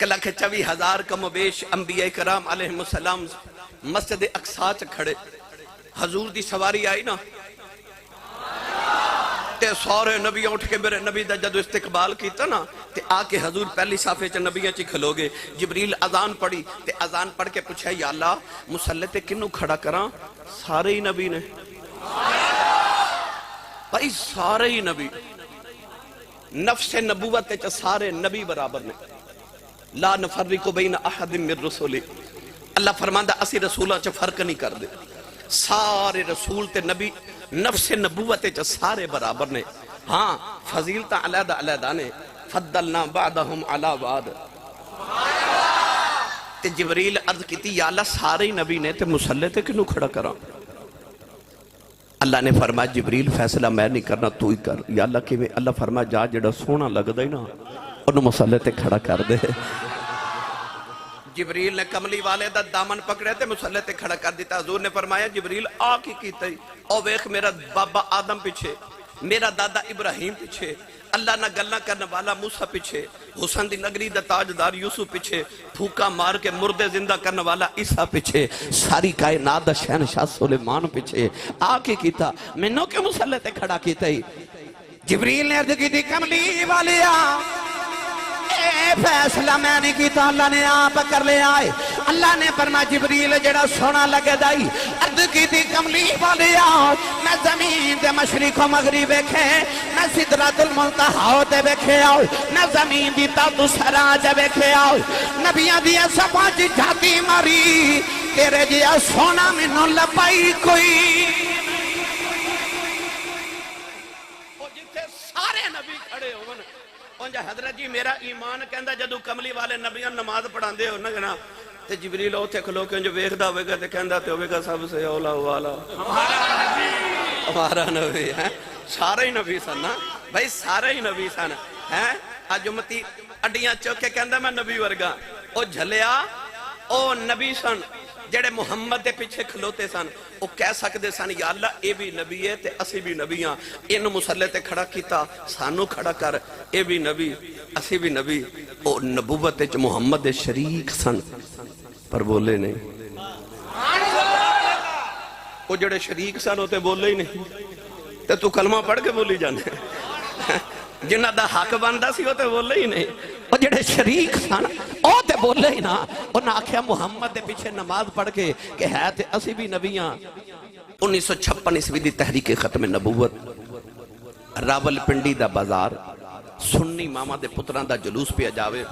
1,24,000 کم و بیش انبیاء کرام علیہ السلام مسجد اقصا چ کھڑے. حضور دی سواری آئی نا تے سارے نبی اٹھ کے میرے نبی دا جدو استقبال کیتا نا تے آ کے حضور پہلی صافے چ نبیاں چ کھلو گے. جبریل اذان پڑھی تے اذان پڑھ کے پوچھا یا اللہ مصلی تے کنوں کھڑا کراں؟ سارے ہی نبی نے بھائی، سارے ہی نبی. نفس نبوت چ سارے نبی برابر نے. لا نفرق بین احد من رسول. اللہ فرماندا اسی رسولاں چ فرق نہیں کر دے. سارے رسول تے نبی نفس نبوت چ سارے برابر نے. ہاں فضیلتاں علیحدہ علیحدہ نے. فضلنا بعضهم علی بعض. تے جبریل عرض کیتی یا اللہ سارے نبی نے تے مصلی تے کنوں کھڑا کراں؟ اللہ نے فرمایا جبریل فیصلہ میں نہیں کرنا، تو ہی کر. یا اللہ کہ اللہ فرمایا جا جڑا سونا لگدا ہی نا انہوں مصلی تے کھڑا کر دے. جبریل نے کملی والے دا دامن پکڑے تے مصلی تے کھڑا کر دیتا. حضور نے فرمایا جبریل آ کی کیتا ہی؟ او ویکھ میرا بابا آدم پیچھے، میرا دادا ابراہیم پیچھے، اللہ نہ گلنا کرنے والا موسیٰ پیچھے، حسن دی نگری دا تاجدار یوسف پیچھے، پھوکا مار کے مردے زندہ کرنے والا عیسیٰ پیچھے، ساری کائنات دا شہنشاہ سلیمان پیچھے. آ کے کیتا منوں کے مصلی تے کھڑا کیتا ہی؟ جبریل نے عرض کی تھی کملی والیا اے فیصلہ میں نہیں کیتا، اللہ نے آپ کر لے آئے. اللہ نے فرمایا جبریل جڑا سونا لگے دائی. عرض کی تھی کملی والیا میں زمین دے مشرق و مغرب ویکھے، میں سدرۃ المنتہا تے ویکھے آؤ، میں زمین دی تحت سراج ویکھے آؤ. نبیاں دی سباں چ جھاتی ماری تیرے جیا سونا مینوں لبائی کوئی. سارے نبی کھڑے ہون اونجا حضرت جی میرا ایمان کہندا جدو کملی والے نبیاں نماز پڑھاندے ہو نا تے جبریل اوتھے کھلو کے جو ویکھدا ہوے گا تے کہندا تے ہوے گا سب سے اولا والا ہمارا نبی ہے. سارے ہی نبی سن نا بھائی، سارے ہی نبی سن. ہیں اج امتی اڈیاں چوک کے کہندا میں نبی ورگا. او جھلیا او نبی سن جڑے محمد دے پیچھے کھلوتے سن. او کہہ سکدے سن یا اللہ اے بھی نبی ہے تے اسی بھی نبی ہاں، اینو مصلی تے کھڑا کیتا سانو کھڑا کر، اے بھی نبی اسی بھی نبی. او نبوت وچ محمد دے شریک سن پر بولے نہیں. او جڑے شریک سن او تے بولے ہی نہیں تے تو کلمہ پڑھ کے بولی جانے. جنہ دا حق بندا سی او تے بولے ہی نہیں. او جڑے شریک سن او تے بولے ہی نا. انہاں آکھیا محمد دے پیچھے نماز پڑھ کے کہ ہے تے اسی بھی نبیاں. 1956 عیسوی دی تحریک ختم نبوت، راول پنڈی دا بازار، سنی ماما دے پتراں دا جلوس پہ جاوے.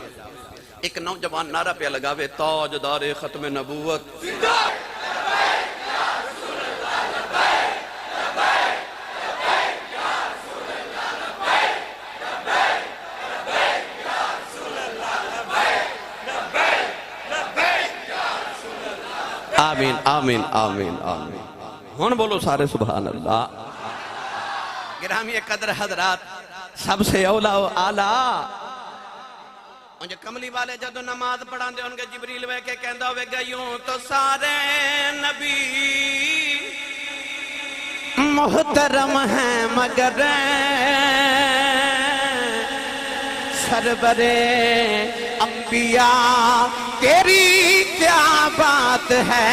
ایک نوجوان نعرہ پہ لگاوے تاجدار ختم نبوت. آمین آمین آمین آمین. ہون بولو سارے سبحان اللہ. گرامی قدر حضرات، سب سے اولا و آلہ انجھے کملی والے جدو نماز پڑھان دے انگے جبریل وے کے کہندہ ہوئے گا یوں تو سارے نبی محترم ہیں مگر سرور انبیاء تیری کیا بات ہے.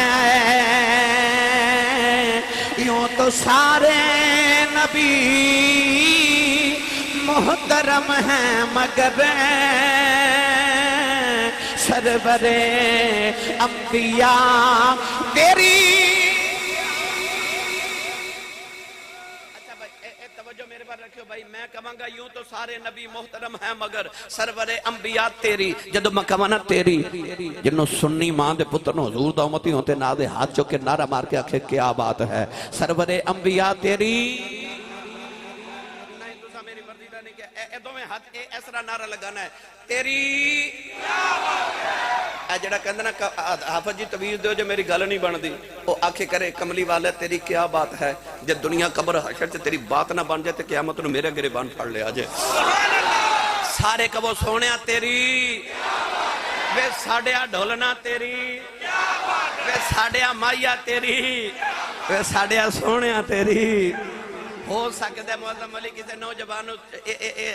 یوں تو سارے نبی محترم ہیں مگر سرور انبیاء تیری. اچھا بھائی توجہ میرے پر رکھو بھائی، میں کہاں گا یوں تو سارے نبی محترم ہیں مگر سرور انبیاء تیری. جدو میں کہاں نا تیری جنہوں سنی ماں دے پتر نو حضور دا امتی ہوتے نا دے ہاتھ چوکے نعرہ مار کے آکھے کیا بات ہے. سرور انبیاء تیری ایسرا نعرہ لگانا ہے تیری. اے جڑا کہندہ نا حافظ جی تویز دیو جو میری گل نہیں بن دی، وہ آکھے کرے کملی والے تیری کیا بات ہے. جب دنیا قبر حشر سے تیری بات نہ بن جائے تو قیامت نو میرے گریبان پھڑ لے آجے. سارے کبو سونیا تیری، وے ساڑیا ڈھولنا تیری، وے ساڑیا مائیا تیری، وے ساڑیا سونیا تیری. ہو سکتا ہے معظم علی کسی نوجوان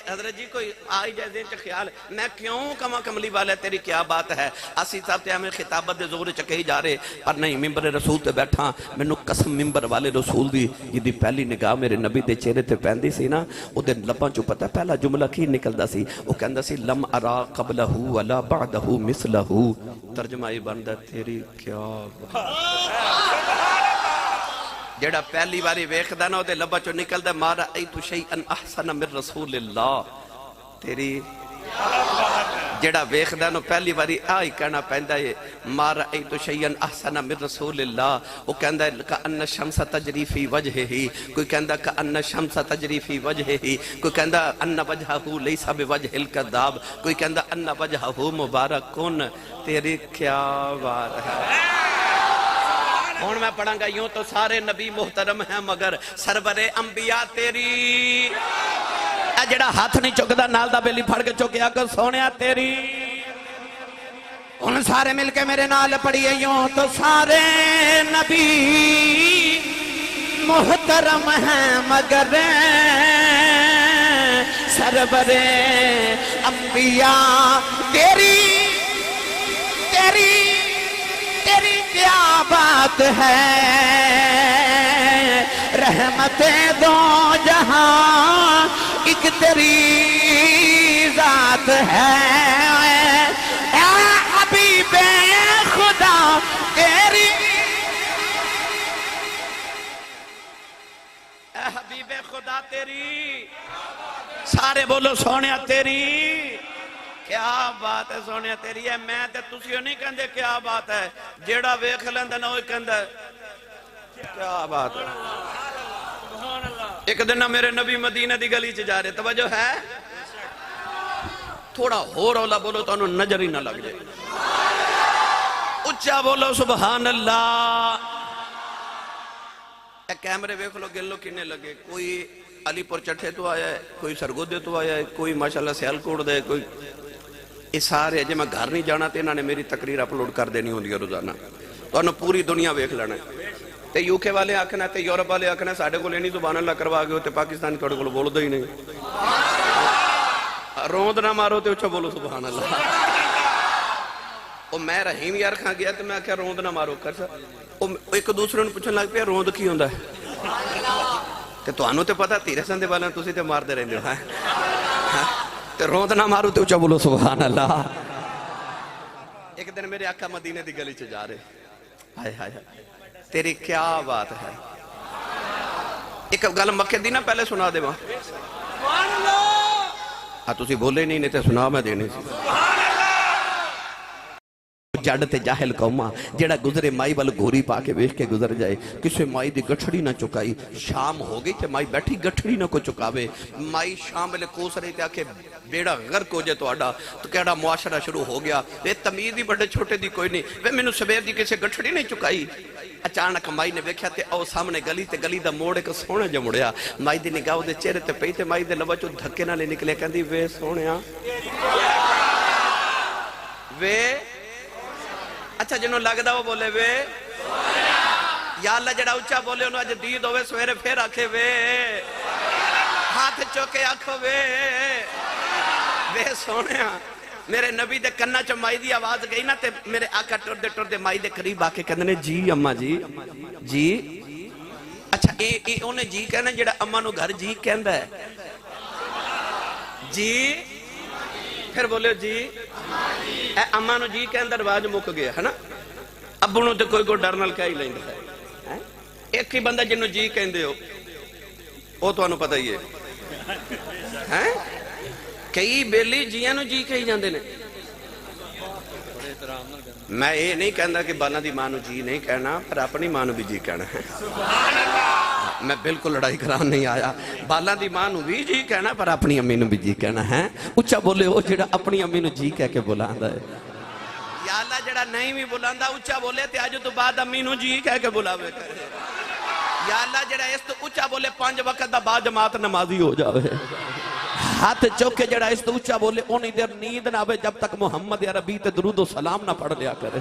حضرت جی کوئی آئی جائے ذہن چ خیال میں کیوں کما کملی والا تیری کیا بات ہے اسی صاحب تے ہمیں خطابت دے زور چکے ہی جا رہے پر نہیں ممبر رسول تے بیٹھا مینوں قسم ممبر والے رسول دی جدی پہلی نگاہ میرے نبی دے چہرے تے پیندی سی نا او دے لباں چوں پتہ پہلا جملہ کی نکلدا سی او کہندا سی لم ارا قبلہ ولا بعدہ مثلہ ترجمہ یہ بندا تیری کیا جڑا پہلی باری ویکھدا نا او دے لباں چوں نکلدا ما رأیت شیئا احسن من رسول اللہ تیری جڑا ویکھدا نو پہلی باری آئی کہنا پیندا ہے ما رأیت شیئا احسن من رسول اللہ وہ کہندا ہے کأن الشمس تجری فی وجہہ کوئی کہندا کأن الشمس تجری فی وجہہ کوئی کہندا ان وجہہ لیس بوجہ الکذاب کوئی کہندا ان وجہہ مبارکن تیری کیا بات ہے ہون میں پڑھاں گا یوں تو سارے نبی محترم ہیں مگر سرور انبیاء تیری اے جڑا ہاتھ نہیں چکدا نال دا بیلی پھڑ کے چکیا کر سونیا تیری ان سارے مل کے میرے نال پڑھیے یوں تو سارے نبی محترم ہیں مگر سرور انبیاء تیری تیری تیری کیا بات ہے رحمت دو جہاں ایک تیری ذات ہے اے حبیب خدا تیری اے حبیب خدا تیری سارے بولو سونیا تیری کیا بات ہے سونیا تیری ہے میں تے تسیوں نہیں کہندے کیا بات ہے جیڑا ویکھ لیندا نا اوہ کہندا کیا بات ہے ایک دن نہ میرے نبی مدینہ دی گلی چ جا رہے توجہ ہے تھوڑا ہو رولا بولو تو انہوں نظر ہی نہ لگ جائے اچھا بولو سبحان اللہ ایک کیمرے ویکھ لو گل لو کنے لگے کوئی علی پور چٹھے تو آیا ہے کوئی سرگودے تو آیا ہے کوئی ماشاءاللہ سیال کوڑ دے کوئی اس سارے جے میں گھر نہیں جانا تے انہوں نے میری تقریر اپلوڈ کر دینی ہوں دیا روزانہ تو انہوں پوری دنیا ویکھ لینا ہے تے یوکے والے آکھنا تے یورپ والے آکھنا ساڑھے کو لینی زبان اللہ کروا گئے تے پاکستانی توڑے کو بول دو ہی نہیں روند نہ مارو تے اچھا بولو سبحان اللہ او میں رحیم یار کھا گیا تے میں کہا روند نہ مارو کر سا ایک دوسرے نے پوچھنے لگ پیا روند کی ہوندہ ہے تے تو آنو تے پتا تیرے سندے والا تسی تے مار دے رہندے ہو تے روند نہ مارو تے اچھا بولو سبحان اللہ ایک دن میرے آقا مدینے دی گلی چ جا رہے ہائے ہائے ہائے تیری کیا بات ہے ایک گل مکہ دی نا پہلے سنا دے ماں تسی بولے نہیں تے سنا میں دینے سی جڑ تے جاہل قوما جڑا گزرے مائی وال گھوری پا کے ویکھ کے گزر جائے کسے مائی دی گٹھڑی نہ چکائی شام ہو گئی تے مائی بیٹھی گٹھڑی نہ کو چکاوے مائی شام ویلے کوس رہی تے آکھے بیڑا غرق ہو جائے تو آڈا تو کہڑا معاشرہ شروع ہو گیا اے تمیز بھی بڑے چھوٹے دی کوئی نہیں وے میں نو سبیر دی کسے گٹھڑی نہیں چکائی اچانک مائی نے ویکھیا تے او سامنے گلی تے گلی دا موڑ ایک سونا جا مڑیا مائی دی نگاہ دے چہرے تے پئی تے مائی دے لبا چوں دھکے نہ لے نکلے کہندی وے سونیا وے اچھا جنہوں لگدا وہ بولے وے یا اللہ جڑا اچھا بولے انہوں آج دید ہوئے سویرے پھر آکھے وے ہاتھ چوکے آکھو وے سونیا میرے نبی دے کنہ چو مائی دی آواز گئی نا تے میرے آقا ٹر دے مائی دے قریب آکے کہنے جی اممہ جی جی اچھا انہیں جی کہنا جڑا اممہ نو گھر جی کہندہ ہے جی پھر بولے جی اے اممہ نو جی کہندہ رواج مک گیا ہے نا ابو نو تے کوئی کو ڈرنل کیا ہی لیں گا ایک ہی بندہ جنہوں جی کہندے ہو وہ تو انہوں پتہ ہی ہے کئی بیلی جیاں نو جی کہی جاندے نے میں یہ نہیں کہندہ کہ بالا دی ماں نو جی نہیں کہنا پر اپنی ماں نو بھی جی کہنا ہے میں بالکل لڑائی کران نہیں آیا بالا دی ماں نو بھی جی کہنا پر اپنی امی نو بھی جی کہنا ہے اچھا بولے ہو جڑا اپنی امی نو جی کہہ کے بلاندہ ہے یا اللہ جڑا نہیں بھی بلاندہ اچھا بولے تے آجو تو بعد امی نو جی کہہ کے بلاوے کرے یا اللہ جڑا اس تو اچھا بولے 5 وقت دا بعد جماعت نمازی ہو جاوے ہاتھ چوکے جڑا اس تو اچھا بولے اونی دیر نیند نہ آوے جب تک محمد عربی تے درود و سلام نہ پڑھ لیا کرے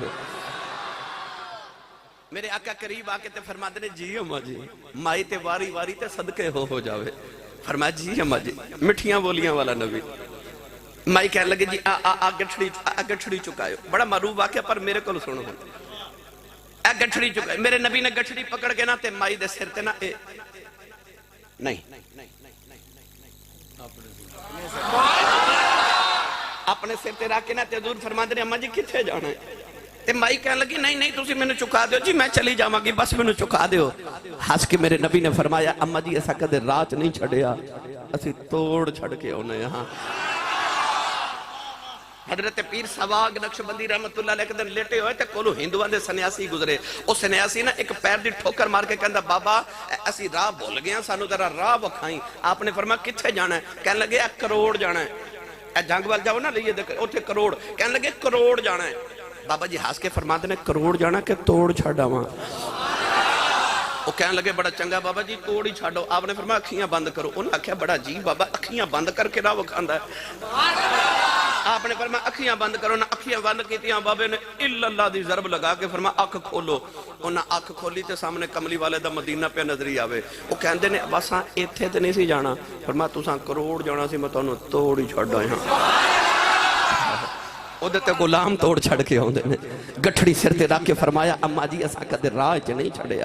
میرے آقا قریب آ کے تے فرماتے نے جی اما جی مائی تے واری واری تے صدقے ہو جاوے فرمایا جی اما جی مٹھیاں بولیاں والا نبی مائی کہنے لگے جی گٹھڑی چکائے بڑا معروف واقعہ پر میرے کو سنو گٹھڑی چکائے میرے نبی نے گٹھڑی پکڑ کے نا تے مائی دے سر تے نا نہیں اپنے سر تے رکھ کے نا تے حضور فرماتے نے اما جی کتھے جانا ہے تے مائی کہنے لگی نہیں تسی میں نے چکا دیو جی میں چلی جاواں گی بس میں نے چکا دیو ہنس کے میرے نبی نے فرمایا اما جی ایسا کدے رات نہیں چھڑیا اسی توڑ چھڑ کے ہونے یہاں حضرت پیر سواگ نقشبندی رحمت اللہ علیہ کے دن لیٹے ہوئے تے کولو ہندوان دے سنیاسی گزرے او سنیاسی نا ایک پیر دی ٹھوکر مار کے کہندا بابا اسی راہ بھول گیا سانو ذرا راہ وکھائیں آپ نے فرمایا کتھے جانا ہے کہنے لگے کروڑ جانا ہے اے جنگ وال جاؤ نا لئیے اوتھے کروڑ کہنے لگے کروڑ جانا ہے بابا جی ہاس کے فرماتے نے کروڑ جانا کہ توڑ چھڑا وہاں وہ کہنے لگے بڑا چنگا بابا جی توڑ ہی چھڑو آپ نے فرمایا اکھیاں بند کرو انہوں نے کہا بڑا جی بابا اکھیاں بند کر کے راہ وکھاندا ہے آپ نے فرمایا اکھیاں بند کرو نہ اکھیاں بند کیتیاں بابے نے اللہ دی ضرب لگا کے فرمایا اکھ کھولو انہاں اکھ کھولی تے سامنے کملی والے دا مدینہ پہ نظری آوے وہ کہندے نے بساں ایتھے تے نہیں سی جانا فرمایا تساں کروڑ جانا سی میں تانوں توڑ ہی چھڑ ہاں وہ دیتے غلام توڑ چھڑ کے ہوندے نے گٹھڑی سر تے رکھ کے فرمایا اما جی اسا کدے راہ چ نہیں چھڑے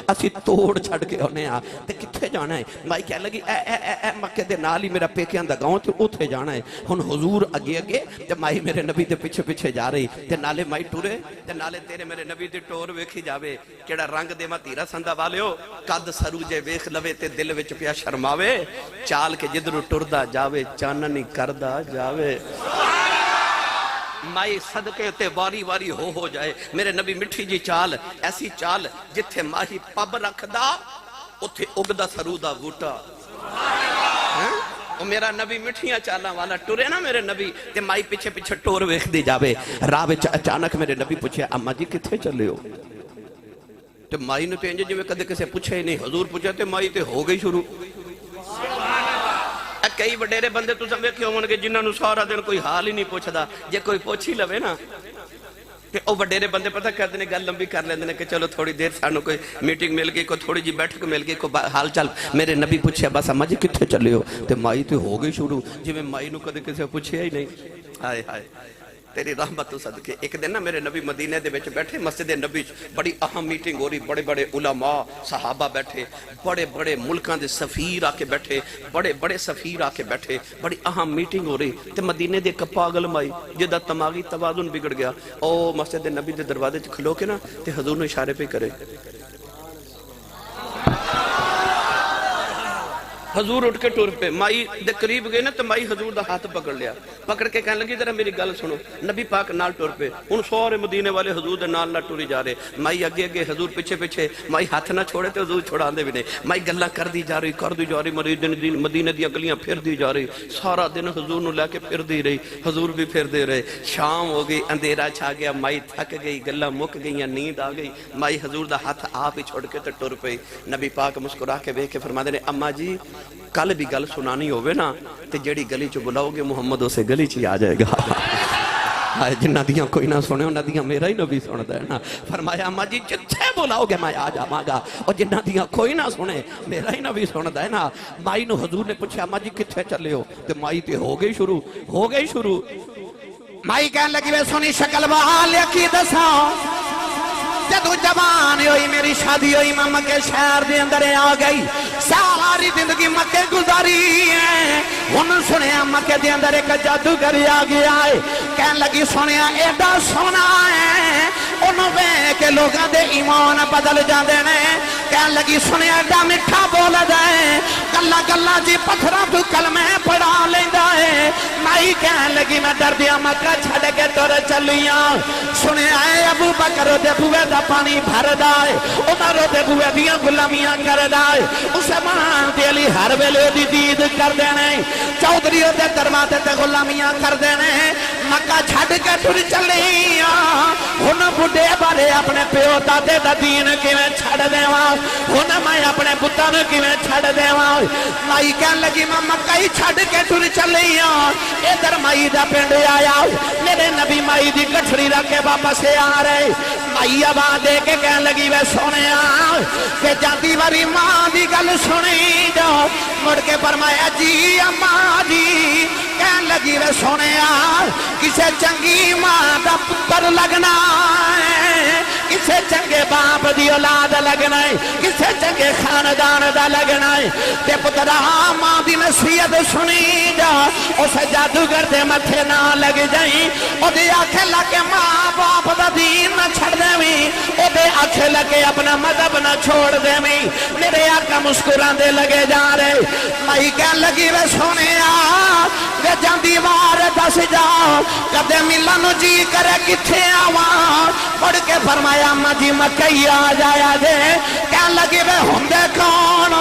اسی توڑ چھڑ کے ہونے تے کتھے جانا ہے مائی کہنے لگی اے مکے دے نال ہی میرا پیکیاں دا گاؤں تے اوتھے جانا ہے ہن حضور اگے تے مائی میرے نبی دے پیچھے پیچھے جا رہی تے نالے مائی ٹورے تے نالے تیرے میرے نبی دی ٹور ویکھی جاوے کیڑا رنگ دے تیرا سندا والیو قد سروجے ویکھ لوے تے دل وچ پیا شرماوے چال کے جدرو ٹردا جاوے چاننی کردا جاوے مائی صدقے تے واری واری ہو جائے میرے نبی مٹھی جی چال ایسی چال جتھے ماہی پب رکھ دا اتھے اگدا سرو دا بوٹا میرا نبی مٹھیاں چالاں والا ٹورے نا میرے نبی تے مائی پیچھے پیچھے ٹور ویکھ دی جاوے راہ وچ اچانک میرے نبی پوچھے اما جی کتھے چلے ہو تے مائی نے تے انج جویں کدے کسے پوچھے ہی نہیں حضور پوچھا تے مائی تے ہو گئی شروع کئی وڈیرے بندے تو ویکھے ہون گے جنہاں نوں سارا دن کوئی حال ہی نہیں پوچھدا جے کوئی پوچھ ہی لوے نا تے او وڈیرے بندے پتہ کردے نے گل لمبی کر لیندے نے کہ چلو تھوڑی دیر سانو کوئی میٹنگ مل گئی کوئی تھوڑی جی بیٹھک مل گئی کوئی حال چال میرے نبی پوچھیا بس اما جی کتھے چلے ہو تے مائی تے ہو گئی شروع جویں مائی نوں کدے کسے پوچھیا ہی نہیں ہائے ہائے تیری رحمت تو صدقے ایک دن نا میرے نبی مدینے دے وچ بیٹھے مسجد نبی بڑی اہم میٹنگ ہو رہی بڑے بڑے علماء صحابہ بیٹھے بڑے بڑے ملکاں دے سفیر آ کے بیٹھے بڑے بڑے سفیر آ کے بیٹھے بڑی اہم میٹنگ ہو رہی تے مدینے دے ایک پاگل مائی جدا دماغی توازن بگڑ گیا او مسجد نبی دے دروازے وچ کھلو کے نا تے حضور نے اشارے پہ کرے حضور اٹھ کے ٹور پہ مائی دے قریب گئے نا تو مائی حضور دا ہاتھ پکڑ لیا پکڑ کے کہنے لگی ذرا میری گل سنو نبی پاک نال ٹور پہ ان سارے مدینے والے حضور دے نال نہ ٹوری جا رہے مائی اگے اگے حضور پیچھے پیچھے مائی ہاتھ نہ چھوڑے تے حضور چھوڑاندے بھی نہیں مائی گلاں کر دی جا رہی مدینے دی گلیاں پھر دی جا رہی سارا دن حضور نو لے کے پھر دی رہی حضور بھی پھر دے رہے شام ہو گئی اندھیرا چھا گیا مائی تھک گئی گلاں مک گئیاں نیند آ گئی مائی حضور دا ہاتھ آپ ہی چھوڑ کے تے ٹور پئی نبی پاک مسکرا کے ویکھ کے فرماندے نے اما جی کل بھی گل سنانی ہوئے نا تے جیڑی گلی چو بلاؤ گے محمد اسے گلی چی آ جائے گا جنہ دیاں کوئی نہ سنے انہ دیاں میرا ہی نبی سن دے نا فرمایا اما جی جتھے بلاؤ گے میں آ جاواں گا اور جنہ دیاں کوئی نہ سنے میرا ہی نبی سن دے نا مائی نو حضور نے پوچھا اما جی کتھے چلے ہو تے مائی تے ہو گئی شروع مائی کہنے لگی وے سونی شکل بحال یکی دساں جدو جوان ہوئی میری شادی ہوئی میں مکے شہر دے اندر آ گئی ساری زندگی مکے گزاری ہے انہوں سنیا مکے دے اندر ایک جادوگر آ گیا ہے کہنے لگی سنیا ایڈا سونا ہے انہوں بے کے لوگاں دے ایمان بدل جاندے نے کہنے لگی سنیا ایڈا مٹھا بول جائے گلا گلا جی پتھراں تو کلمے پڑھا لیندہ ہے مائی کہنے لگی میں ڈر دیا مکہ چھڑ کے تور چلیاں سنیا اے ابو بکر دے بوے دا پانی بھر دائے عمر دے بوے دیاں غلامیاں کر دائے عثمان دے علی ہر ویلے دی دید کر دینے چودھری دے دروازے تے غلامیاں کر دینے مکہ چھڑ کے تور چلیاں ہن بڑھے بارے اپنے پیو دادے دا دین کیویں چھڑ دیواں ہن میں اپنے پتاں نوں کیویں چھڑ دیواں مائی کہن لگی میں مکہ ہی چھڈ کے ٹر چلی ہاں ادھر مائی دا پنڈ آیا میرے نبی مائی دی گٹھڑی رکھ کے واپس آ رہے مائی آواز دے کے کہن لگی وے سونیا کہ جاتی واری ماں دی گل سنی جا مڑ کے فرمایا جی اماں جی کہن لگی وے سونیا کسے چنگی ماں دا پتر لگنا ہے کسے چنگے باپ دی اولاد لگنا ہے کسے چنگے خاندان دا لگنا ہے تے پترا ماں دی نصیحت سنی جا اس جادوگر دے متھے نہ لگ جائیں او دے آنکھیں لگے ماں باپ دا دین نہ چھڑ دیویں او دے آنکھیں لگے اپنا مذہب نہ چھوڑ دیویں میرے آقا مسکران دے لگے جا رہے مائی کہن لگی وے سونیا وے جاندی وار دس جا کدے ملن جی کرے کتھے آواں پڑھ کے فرمایا اماں جی مکئی آ جایا جے کہن لگی وے ہوندے کون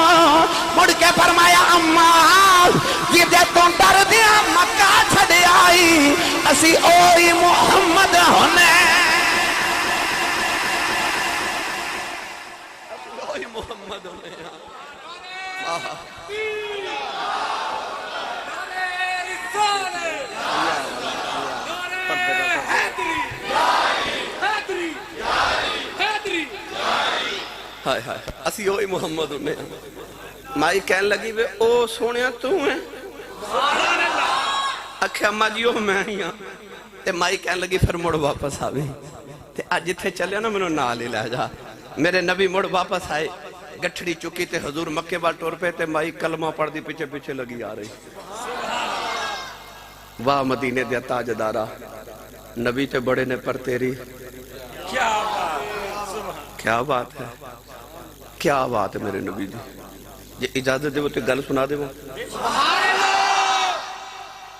مڑ کے فرمایا اماں جدے تو ڈر دیا مکہ چھڑے آئی اسی اوئی محمد ہونے اوئی محمد ہونے ہائے ہائے اسی ہوئی محمد ہونے مائی کہن لگی وے او سونیا تو ہیں اکھے اماں جی او میں ہی ہاں تے مائی کہن لگی پھر مڑ واپس آویں تے آج جتھے چلے نا منو نال ہی لے جا میرے نبی مڑ واپس آئے گٹھڑی چکی تے حضور مکے بار ٹور پہ تے مائی کلمہ پڑھ دی پیچھے پیچھے لگی آ رہی واہ مدینے دیا تاجدارا نبی تے بڑے نے پر تیری کیا بات ہے کیا بات ہے میرے نبی دی یہ اجازت دے وہ تے گل سنا دے وہ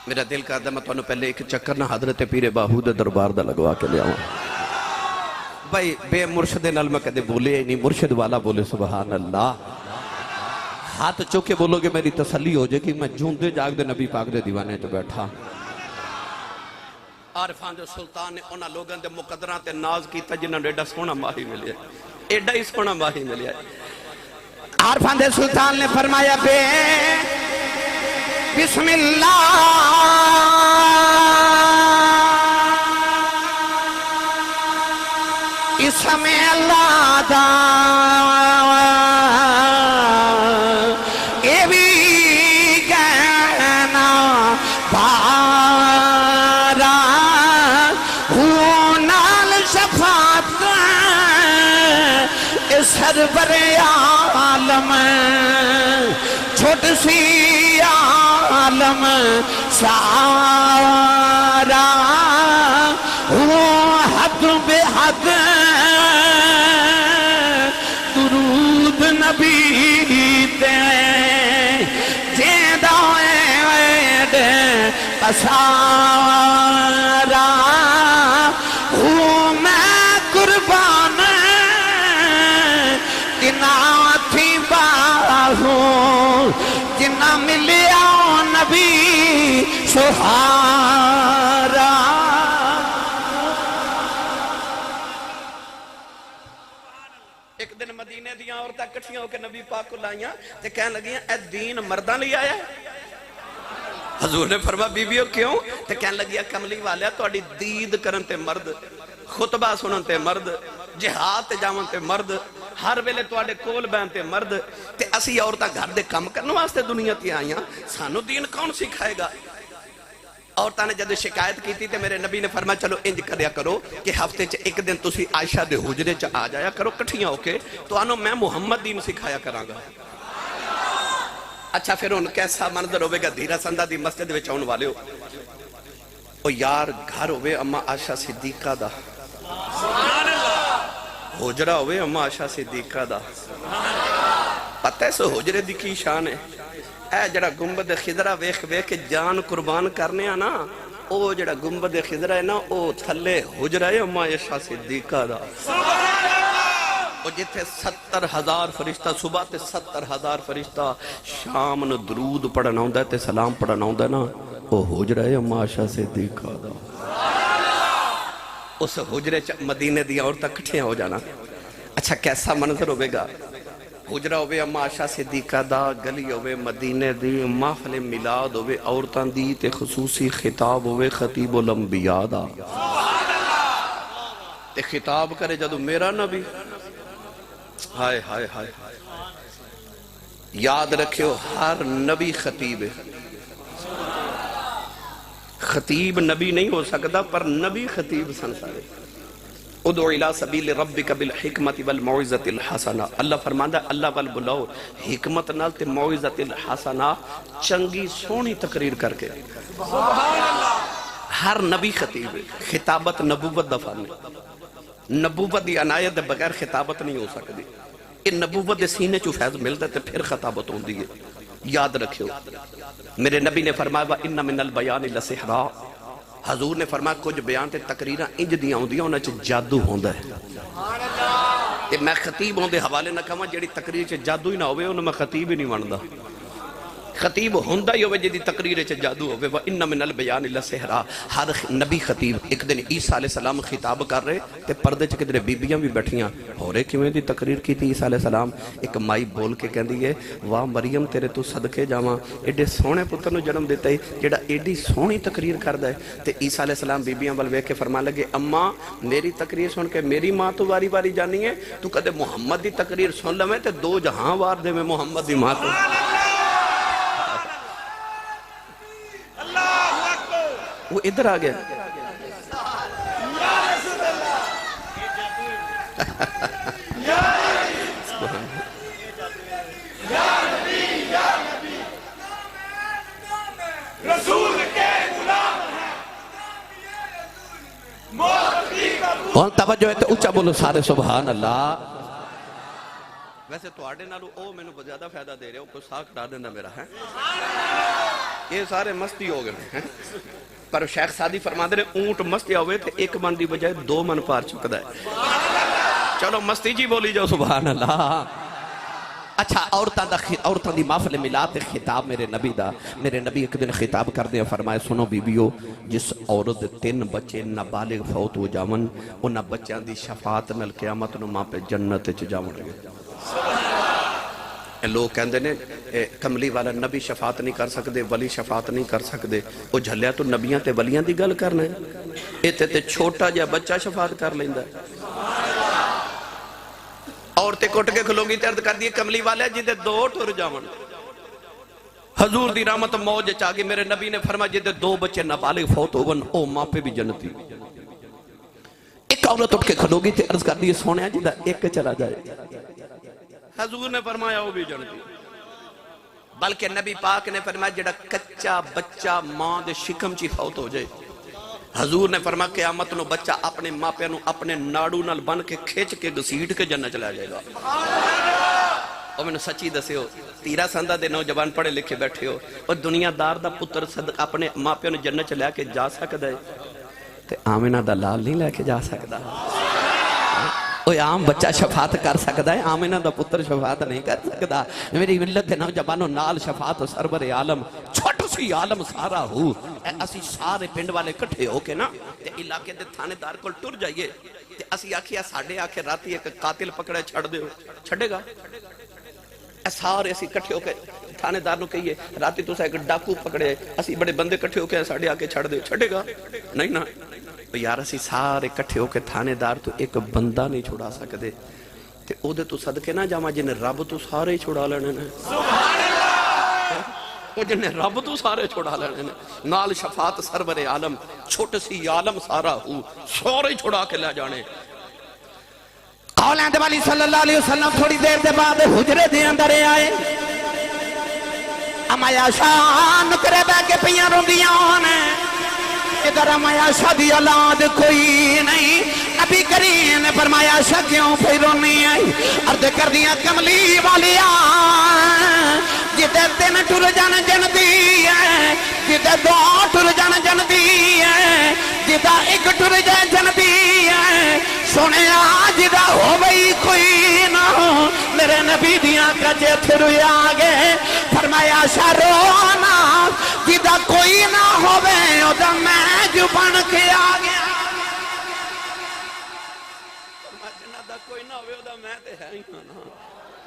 میرا دل کا میں تو پہلے ایک چکر نہ حضرت پیر باہو دے دربار دا لگوا کے لیا ہوں بھائی بے مرشد نال میں کہتے بولے نہیں مرشد والا بولے سبحان اللہ ہاتھ چوکے بولو گے میری تسلی ہو جائے کہ میں جوندے جاگ دے نبی پاک دے دیوانے تو بیٹھا عارفان جو سلطان نے انہا لوگوں دے مقدران تے ناز کیتا جنہاں نے ایڈا سونا ماہی ملیا ایڈا ہی سونا ماہی ملیا عارفان دے سلطان نے فرمایا بے بسم اللہ اسم اللہ دا اے بھی کہنا بارا ہونال شفاعت سرور عالم چھوٹ سی عالم سارا وہ حد بے حد درود نبی تے جیدہ ایڈ پسارا وہ میں قربان تنا تھی باہو جنا ملیا نبی سہارا ایک دن مدینے دیاں عورتاں کٹھیاں ہو کے نبی پاک کو لائیاں تے کہنے لگیاں اے دین مرداں لے آیا ہے حضور نے فرما بیویوں کیوں تے کہنے لگیا کملی والے توڑی دید کرن تے مرد خطبہ سنن تے مرد جہاد تے جاون تے مرد ہر ویلے توڑے کول بین تے مرد تے اسی عورتاں گھر دے کم کرنے واسطے دنیا تے آئیاں سانو دین کون سکھائے گا عورتاں نے جب شکایت کی تھی تے میرے نبی نے فرمایا چلو انج کریا کرو کہ ہفتے چ ایک دن تسی عائشہ دے حجرے چ آ جایا کرو کٹھیاں ہو کے تو آنو میں محمد دین سکھایا کراں گا اچھا پھر ان کیسا منظر ہوئے گا دھیرہ سندہ دی مسجد وچ آن والے ہو او یار گھر ہوئے اما عائشہ صدیقہ دا حجرہ ہوئے اما عائشہ صدیقہ دا پتہ ہے سو حجرے دی کی شان ہے اے جڑا گنبد خضرہ ویکھ ویکھ جان قربان کرنے آنا او جڑا گنبد خضرہ ہے نا او تھلے حجرہ ہے اما عائشہ صدیقہ دا او جتھے 70,000 فرشتہ صبح تے 70,000 فرشتہ شام نو درود پڑھنا ہوندا ہے تے سلام پڑھنا ہوندا ہے نا او حجرہ ہے اما عائشہ صدیقہ دا اس حجرے مدینے دی عورتاں کٹھیاں ہو جانا. اچھا کیسا منظر ہوگا؟ حجرہ ہوئے اما عائشہ صدیقہ دا، گلی ہوئے مدینے دی، محفل میلاد ہوئے عورتاں دی، تے خصوصی خطاب ہوئے خطیب الانبیاء دا. تے خطاب کرے جدو میرا نبی، ہائے ہائے ہائے. یاد رکھیو ہر نبی خطیب ہے. خطیب نبی نہیں ہو سکتا پر نبی خطیب سن سارے. ادعو الى سبیل ربک بالحکمت والموعظۃ الحسنہ. اللہ فرماندا اللہ وال بلاؤ حکمت نال تے موعظۃ الحسنہ، چنگی سونی تقریر کر کے. ہر نبی خطیب ہے. خطابت نبوت دا فن ہے. نبوت دی عنایت دے بغیر خطابت نہیں ہو سکتی. یہ نبوت دے سینے چو فیض ملتا ہے پھر خطابت ہوندی ہے. یاد رکھو میرے نبی نے فرمایا وَإِنَّ مِنَ الْبَيَانِ لَسِحْرًا. حضور نے فرمایا کچھ بیان تے تقریراں انج دیاں ہوندیاں انہاں چ جادو ہوندا ہے. تے میں خطیب ہون دے حوالے نہ کہاں جڑی تقریر چ جادو ہی نہ ہوئے انہوں میں خطیب ہی نہیں بندا. خطیب ہوندا ہی ہوئے جدی تقریر چ جادو ہوئے. وَإِنَّ مِنَ الْبَيَانِ لَسِحْرًا. ہر نبی خطیب. ایک دن عیسیٰ علیہ السلام خطاب کر رہے تے پردے چ کدھر بیبیاں بھی بیٹھیاں ہو رہے کیویں دی تقریر کی تھی عیسیٰ علیہ السلام. ایک مائی بول کے کہندی ہے واہ مریم تیرے تو صدقے جاواں ایڈے سونے پتر نو جنم دیتا ہے جڑا ایڈی سونی تقریر کردا ہے. تے عیسیٰ علیہ السلام بیبیاں ول ویکھ کے فرمان لگے اماں میری تقریر سن کے میری ماں تو واری واری جانی ہے. تو کدے محمد دی تقریر سن لویں تے دو جہاں وار دے میں محمد دی ماں تو. وہ ادھر آ گیا. اور توجہ ہے تو اچھا بولو سارے سبحان اللہ. ویسے تو آڑے نالو او میں نے زیادہ فائدہ دے رہے ہو کوئی ساکھ ڈا دینا میرا ہے. یہ سارے مستی ہو گئے ہیں. پر شیخ سادی فرما دے رہے اونٹ مستی ہوئے تھے ایک من دی بجائے دو من پار چکتا ہے. چلو مستی جی بولی جاؤ سبحان اللہ. اچھا عورتاں دی محفل میلاد تے خطاب میرے نبی دا. میرے نبی ایک دن خطاب کر دیا فرمائے سنو بیبیو جس عورت 3 بچے نابالغ فوت ہو جاون انہاں بچیاں دی شفاعت نال قیامت نو ماں پہ جنت وچ جاون گے. لوگ کہندے نے کملی والا نبی شفاعت نہیں کر سکدے ولی شفاعت نہیں کر سکدے. وہ جھلیا تو نبیاں تے ولیاں دی گل کرنا ہے. ایتھے چھوٹا جہا بچہ شفاعت کر لیندا ہے. عورتیں کٹ کے کھلونگی تے عرض کر دی کملی والے جدے 2 ٹر جاون. حضور دی رحمت موج چاگی میرے نبی نے فرمایا جدے 2 بچے نابالغ فوت ہون او ماں پہ بھی جنتی. ایک عورت اٹھ کے کھلوگی تے عرض کر دی سونیا جدہ ایک چلا جائے. حضور نے فرمایا وہ بھی جنتی. بلکہ نبی پاک نے فرمایا جڑا کچا بچہ ماں دے شکم چی فوت ہو جائے حضور نے فرمایا قیامت نو بچہ اپنے ماں پہ نو اپنے ناڑو نال بن کے کھیچ کے گسیٹ کے جنت چلا جائے گا. اور میں نے سچی دسے ہو تیرا سندہ دے نوجوان پڑھے لکھے بیٹھے ہو اور دنیا دار دا پتر صدق اپنے ماں پہ نو جنت چلا کے جا سکتا ہے تے آمینہ دا لال نہیں لے کے جا سکتا. اوہ عام بچہ شفاعت کر سکتا ہے آمینہ دا پتر شفاعت نہیں کر سکتا. میری ملت دے نوجوانوں نال شفاعت سرور عالم چھوٹو سی عالم سارا ہو. اسی سارے پنڈ والے کٹھے ہو کے نا تے علاقے دے تھانے دار کو ٹر جائیے تے اسی آکھیا ساڑھے آکھے راتی ایک قاتل پکڑے چھڑ دے چھڑے گا. سارے اسی کٹھے ہو کے تھانے دار نو کہیے راتی تو سا ایک ڈاکو پکڑے اسی بڑے بندے کٹھے ہو کے ساڑھے آکے چھڑ دے چھڑے گا نہیں نا. یار اسی سارے کٹھے ہو کے تھانے دار تو ایک بندہ نہیں چھڑا سکتے تے او دے تو صدقے نہ جاما جنہیں رب تو سارے چھڑا لینے نے. وہ جنہیں رب تو سارے چھڑا لینے نے. نال شفاعت سرور عالم چھوٹ سی عالم سارا ہو سارے چھڑا کے لے جانے. اولاد والی صلی اللہ علیہ وسلم تھوڑی دیر دے بعد حجرے دے اندر آئے. امایا شاہ نکرے بے کے پیاں روندیاں نے ادھر امایا شاہ دی اولاد کوئی نہیں. نبی کریم نے فرمایا شاہ کیوں پھر رونی آئی. عرض کر دیا کملی والیا جدے 3 ٹر جان جن دی ہے جدے 2 ٹر جان جن دی ہے جدہ 1 ٹر جان جن دی ہے. سونے جدہ ہو بھئی کوئی نہ ہو میرے نبی دیاں کجے پھر آگے فرمایا شاہ رونا جدہ کوئی نہ ہو بے ادھا میں جو بن کے آگے. میں تے ہے ہی نا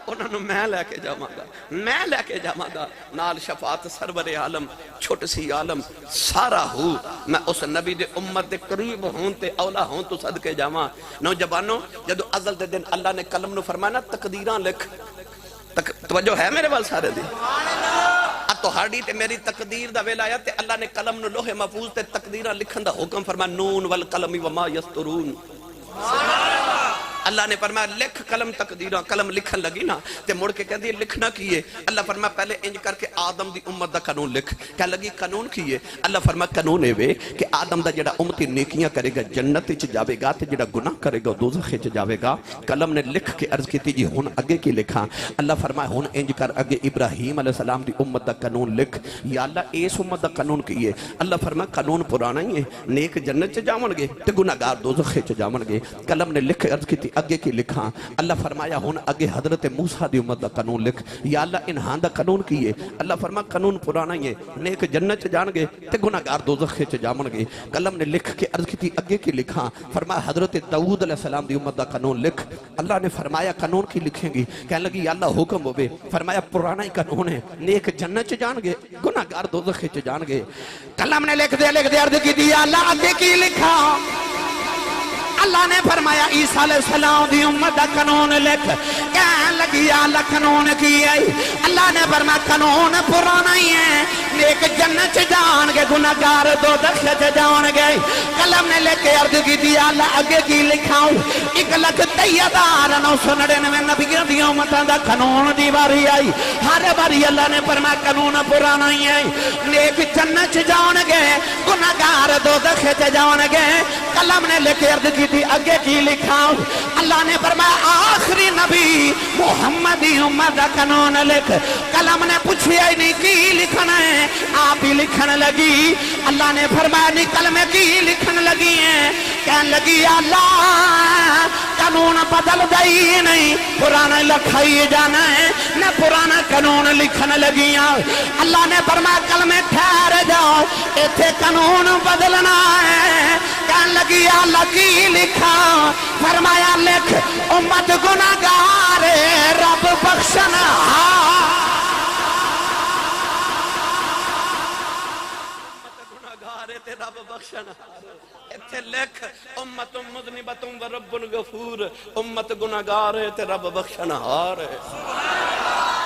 انہوں نے میں لے کے جاواں گا میں لے کے جاواں گا نال شفاعت سرور عالم چھوٹ سی عالم سارا ہو میں اس نبی دے امت دے قریب ہوں تے اولا ہوں تو صدقے جاواں نوجوانوں جدو ازل دے دن اللہ نے قلم نو فرمانا تقدیراں لکھ توجہ ہے میرے وال سارے دی تو ہاڑی تے میری تقدیر دا ویلا آیا تے اللہ نے قلم نو لوح محفوظ تے تقدیراں لکھن دا حکم فرمایا نون والقلم وما یسطرون اللہ نے فرمایا لکھ قلم تقدیراں قلم لکھن لگی نا تے مڑ کے کہہ دی لکھنا کیے اللہ فرمایا پہلے انج کر کے آدم دی امت دا قانون لکھ کہہ لگی قانون کیے اللہ فرمایا قانون ہے کہ آدم دا جڑا امتی نیکیاں کرے گا جنت وچ جاوے گا تے جڑا گناہ کرے گا دوزخ وچ جاوے گا قلم نے لکھ کے عرض کیتی جی ہن اگے کی لکھاں اللہ فرمایا ہن انج کر اگے ابراہیم علیہ السلام دی امت دا قانون لکھ یا اللہ اس امت دا قانون کیے اللہ فرمایا قانون پرانا ہی ہے نیک جنت وچ جاون گے تے گناہگار دوزخ وچ جاون گے قلم نے لکھ عرض کیتی اگے کی لکھاں اللہ فرمایا ہن اگے حضرت موسیٰ دی امت دا قانون لکھ یا اللہ انہاں دا قانون کیے اللہ فرمایا قانون پرانا ہی ہے نیک جنت چ جان گے تے گناہگار دوزخ چ جاون گے قلم نے لکھ کے عرض کی اگے کی لکھاں فرمایا حضرت داؤد علیہ السلام دی امت دا قانون لکھ اللہ نے فرمایا قانون کی لکھیں گی کہنے لگی یا اللہ حکم ہوے فرمایا پرانا ہی قانون ہے نیک جنت چ جان گے گناہگار دوزخ چ جان گے قلم نے لکھ دے عرض کی یا اللہ اگے کی لکھاں اللہ نے فرمایا عیسیٰ علیہ السلام دی امت دا قانون لکھ کہنے لگی یا اللہ قانون کی ہے اللہ نے فرمایا قانون پرانا ہی ہے نیک جنت جان گے گناہگار دوزخ جان گے قلم نے لے کے عرض کی دی یا اللہ اگے کی لکھاؤں 1,33,999 نبیوں دی امتاں دا قانون دی باری آئی ہر باری اللہ نے فرمایا قانون پرانا ہی ہے نیک جنت جان گے گناہگار دوزخ جان گے قلم نے لے کے عرض کی اگے کی لکھاؤں اللہ نے فرمایا آخری نبی محمدی امت دا قانون لکھ قلم نے پوچھیا ہی نہیں کی لکھنا ہے آپ ہی لکھن لگی اللہ نے فرمایا نہیں قلم کی لکھن لگی ہیں کہنے لگی اللہ قانون بدل دائی نہیں پرانا لکھائی جانا ہے نہ پرانا قانون لکھن لگی ہیں اللہ نے فرمایا قلم ٹھہر جاؤ ایتھے قانون بدلنا ہے کہنے لگی اللہ کی لکھا فرمایا لکھ امت گناہگار رب بخشنا رب بخشنا ایتھے لکھ امت مذنبت و رب غفور امت گناہگار ہے تے رب بخشنا ہار ہے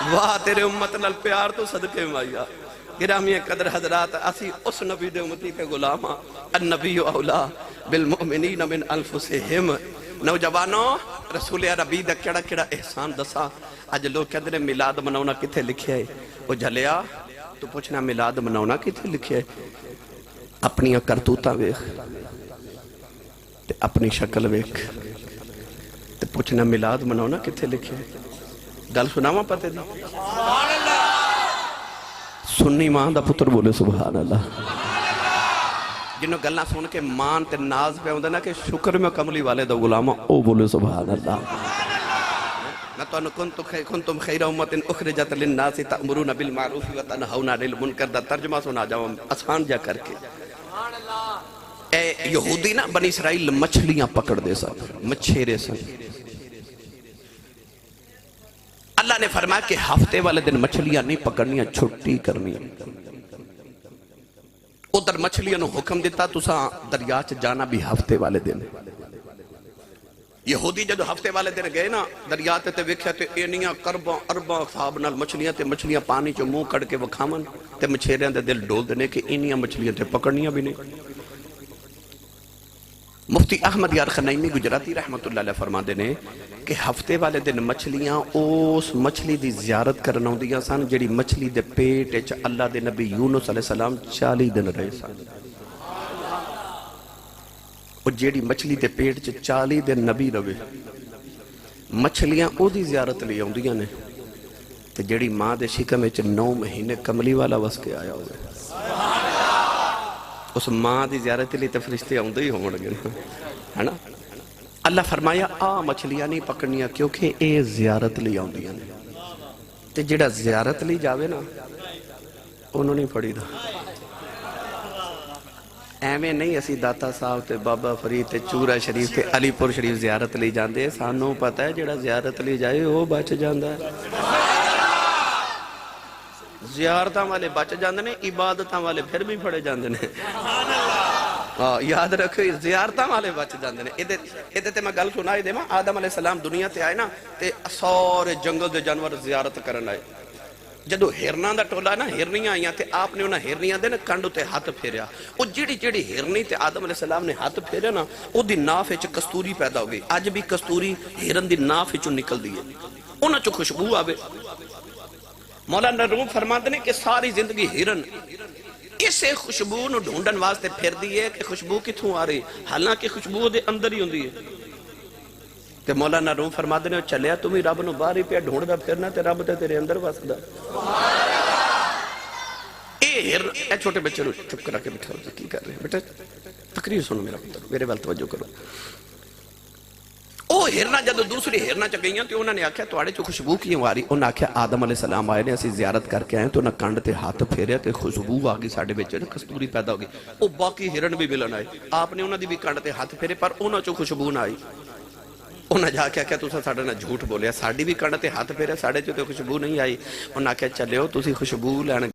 واہ تیرے امت نال پیار تو صدقے مائیا گرامی قدر حضرات اسی اس نبی دے امتی کے غلامہ النبی اولا بالمؤمنین من انفسہم نوجوانوں رسول عربی دا کیڑا کیڑا احسان دسا اج لوگ کہندے نے میلاد مناونا کتھے لکھیا ہے او جھلیا تو پوچھنا میلاد مناونا کتھے لکھیا ہے اپنی کرتوتاں ویکھ تے اپنی شکل ویکھ تے پوچھنا میلاد مناونا کتھے لکھیا ہے گل سناواں پتے دی سنی ماں دا پتر بولے سبحان اللہ جنہوں گلنا سن کے مان تے ناز پہ ہوندے نا کہ شکر میں کملی والے دا غلامہ او بولے سبحان اللہ میں تو انہوں کنتم خیر امت اخرجت للناس تأمرون بالمعروف و تنہون عن المنکر دا ترجمہ سنا جاؤں آسان جا کر کے اے یہودی نا بنی اسرائیل مچھلیاں پکڑ دے سن مچھیرے سن اللہ نے فرمایا کہ ہفتے والے دن مچھلیاں نہیں پکڑنیاں چھٹی کرنی ادھر مچھلیاں نو حکم دیتا تساں دریا چ جانا بھی ہفتے والے دن یہودی جدو ہفتے والے دن گئے نا دریا تے ویکھیا تے اینیاں کرباں ارباں صاحب نال مچھلیاں پانی چ منہ کڑ کے وکھاون تے مچھیریاں دے دل ڈول دنے کہ اینیاں مچھلیاں تے پکڑنیاں بھی نہیں مفتی احمد یار خنیمی گجراتی رحمت اللہ علیہ فرما دینے کہ ہفتے والے دن مچھلیاں اس مچھلی دی زیارت کرنا ہوں دیا سان جڑی مچھلی دے پیٹ اچھ اللہ دے نبی یونس علیہ السلام 40 دن رہے سان اور جڑی مچھلی دے پیٹ چ 40 دن نبی روے مچھلیاں او دی زیارت لے ہوں دیا نے تے جڑی ماں دے شکم اچھ 9 مہینے کملی والا وس کے آیا ہوئے اس ماں دی زیارت لی تے فرشتے آؤندے ہی ہوں گے ہے نا اللہ فرمایا مچھلیاں نہیں پکڑنیاں کیونکہ اے زیارت لی آؤندیاں نے تے جڑا زیارت لی جاوے نا انہوں نہیں پڑی دا ایویں نہیں اسی داتا صاحب تے بابا فرید تے چورا شریف تے علی پور شریف زیارت لئی جاندے، سانوں پتہ ہے جڑا زیارت لئی جائے وہ بچ جاندا ہے۔ زیارتاں والے بچ جاندے نے، عبادتاں والے پھر بھی پھڑے جاندے نے۔ یاد رکھو زیارتاں والے بچ جاندے نے۔ ایدے تے میں گل سنائی دے، آدم علیہ السلام دنیا تے آئے نا تے سارے جنگل دے جانور زیارت کرن آئے۔ جدو ہرناں دا ٹولا نا ہرنیاں آئیاں تے آپ نے انہاں ہرنیاں دے نا کنڈ تے ہاتھ پھیریا، وہ جیڑی ہرنی تے آدم علیہ السلام نے ہاتھ پھیریا نا وہ دی ناف وچ کستوری پیدا ہو گئی۔ اج بھی کستوری ہرن دی ناف وچوں نکل دی ہے، انہاں چوں خوشبو آوے۔ مولانا روم فرماتے ہیں کہ ساری زندگی ہرن اسے خوشبو نو ڈھونڈن واسطے پھر دی ہے کہ خوشبو کتھوں آ رہی، حالانکہ خوشبو دے اندر ہی ہوندی ہے۔ تے مولانا روم فرماتے ہیں چلیا تم ہی رب نو باہر ہی پہ ڈھونڈدا پھرنا تے رب تے تیرے اندر وسدا۔ اے چھوٹے بچے نو چپ کرا کے بٹھاؤ، کی کر رہے ہیں بیٹا؟ تقریر سنو میرا پتر، میرے وال توجہ کرو۔ او ہرنا جدو دوسری ہرنا چ گئیاں تے انہوں نے آکھیا تواڈے چ خوشبو کیوں آ رہی؟ انہوں نے آکھیا آدم علیہ السلام آئے نے اسی زیارت کر کے آئے تو انہاں کنڈ تے ہاتھ پھیریا تے خوشبو آ گئی ساڈے وچ، کستوری پیدا ہو گئی۔ او باقی ہرن بھی ملن آئے، آپ نے انہاں دی بھی کنڈ تے ہاتھ پھیرے پر انہاں چ خوشبو نہ آئی۔ انہاں جا کے آکھیا تساں ساڈے نال جھوٹ بولیا، ساڈی بھی کنڈ تے ہاتھ پھیرے ساڈے چ تے خوشبو نہیں آئی۔ انہوں نے آکھیا چلیو تسی خوشبو لین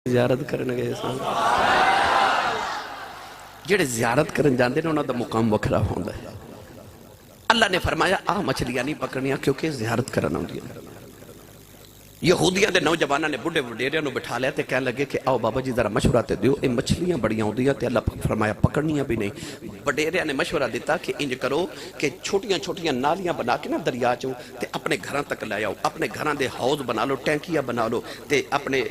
زیارت کرن گئے سن۔ جڑے زیارت کرن جاندے نے انہاں دا مقام وکھرا ہوندا ہے۔ اللہ نے فرمایا آہ مچھلیاں نہیں پکڑنیاں کیونکہ زیارت کرنا ہوندی ہے۔ یہودیاں دے نوجواناں نے بڑھے وڈیریاں نو بٹھا لیا تے کہنے لگے کہ آؤ بابا جی ذرا مشورہ تے دیو، اے مچھلیاں بڑیاں ہوندیاں تے اللہ فرمایا پکڑنیاں بھی نہیں۔ وڈیریاں نے مشورہ دیتا کہ انج کرو کہ چھوٹیاں چھوٹیاں نالیاں بنا کے نا دریا چوں تے اپنے گھراں تک لے آؤ، اپنے گھراں دے ہاؤس بنا لو، ٹینکیاں بنا لو تے اپنے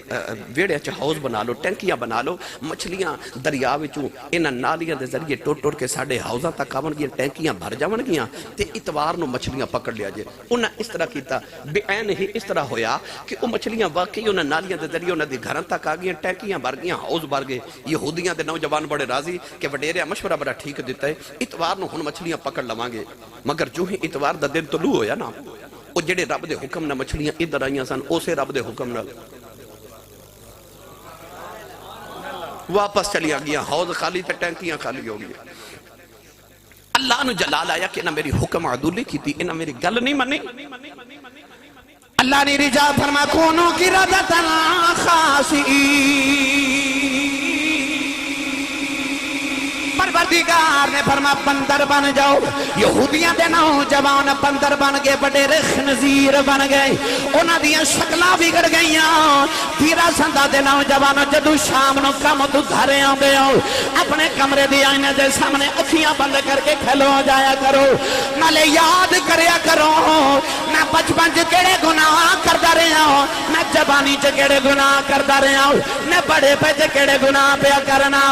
ویڑے چ ہاؤس بنا لو، ٹینکیاں بنا لو، مچھلیاں دریا وچوں انہاں نالیاں دے ذریعے ٹوٹ ٹوٹ کے ساڈے ہاؤساں تک آون گیاں، ٹینکیاں بھر جاون گیاں تے اتوار نو مچھلیاں پکڑ لیا جے۔ انہاں اس طرح کیتا، بے عین ہی اس طرح ہویا کہ وہ مچھلیاں واقعی انہاں نالیاں دے ذریعے انہاں دی گھراں تک آ گئیں، ٹینکیاں بھر گئیں، ہاؤس بھر گئے۔ یہودیاں دے نوجوان بڑے راضی کہ وڈیریا مشورہ بڑا ٹھیک دیتا ہے، اتوار نو ہن مچھلیاں پکڑ لواں گے۔ مگر جو ہی اتوار دا دن طلوع ہویا نا، وہ جڑے رب دے حکم نہ مچھلیاں ادھر آئیاں سن، اسے رب دے حکم نہ واپس چلیاں گیاں، ہاؤس خالی تے ٹینکیاں خالی ہو گئی۔ اللہ نو جلال آیا کہ انہاں میری حکم عدولی کی تھی، انہاں میری گل نہیں منی۔ اللہ نے رجا فرما کونوں کی ردتن خاصی، پروردگار نے فرما بندر بن جاؤ۔ یہودیاں دے نوجوان بندر بن گئے، بڑے خنزیر بن گئے، انہاں دیاں شکلاں بگڑ گئیاں۔ تیرا سندا دے نوجوان جدو شام نو کم تو گھر آندے ہو، اپنے کمرے دی آئینے دے سامنے اکھیاں بند کر کے کھلو جایا کرو، نالے یاد کریا کرو میں بچپن چ کیڑے گناہ کردا رہا ہوں، میں جوانی چ کیڑے گناہ کردا رہا ہوں، میں بڑے پہ چ کیڑے گناہ پیا کرنا۔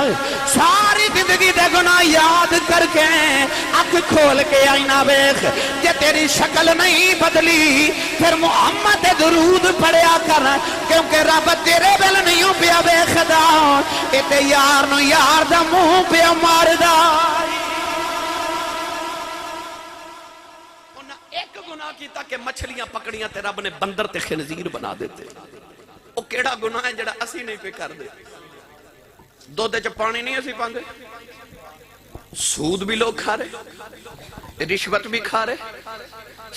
ساری زندگی دے گناہ یاد کر کے اکھ کھول کے آئینہ ویکھ، جے تیری شکل نہیں بدلی پھر محمد درود پڑھیا کر، کیونکہ رب تیرے بل نہیں پیا ویکھدا، اے تے یار نو یار دا منہ پیا ماردا۔ ایک گناہ کیتا کہ مچھلیاں پکڑیاں تے رب نے بندر تے خنزیر بنا دیتے۔ وہ کیڑا گناہ ہے جڑا اسی نہیں پہ کر دے؟ دودھ چ پانی نہیں اسی پاندے، سود بھی لوگ کھا رہے، رشوت بھی کھا رہے،